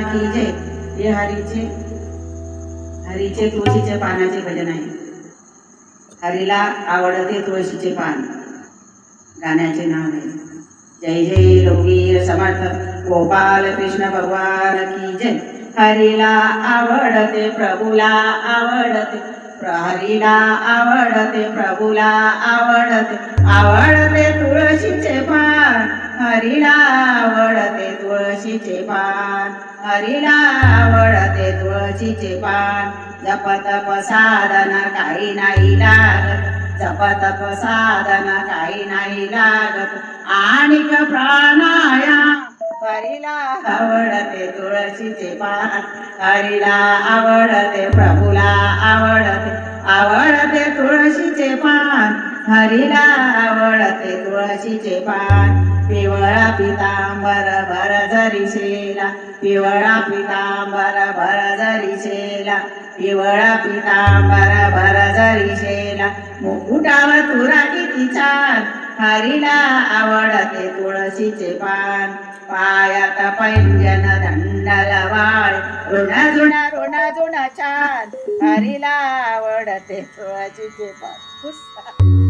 भगवान की जय. हे हरीचे तुळशीचे पानाचे भजन आहे. हरीला आवडते तुळशीचे पान. गाण्याचे नाव आहे जय जय रघुवीर समर्थ गोपाल कृष्ण भगवान की जय. हरीला आवडते प्रभूला आवडते, हरीला आवडते प्रभूला आवडते तुळशीचे पान. हरीला आवडते तुळशीचे पान. हरीला आवडते तुळशीचे पान. जप तप साधना काही नाही लागत, जप तप साधना काही नाही लागत, आणिक प्राणायाम. हरीला आवडते तुळशीचे पान. हरीला आवडते प्रभूला आवडते तुळशीचे पान. हरीला आवडते तुळशीचे पान. पिवळा पितांबर भर जरी शेला, पिवळा पितांबर भर जरी शेला, पिवळा पितांबर भर जरी शेला, मुकुटावर तुरा किती छान. हरीला आवडते तुळशीचे पान. पायात पैंजन दंडल वाळ, ऋण जुना छान. हरीला आवडते तुळशीचे पान.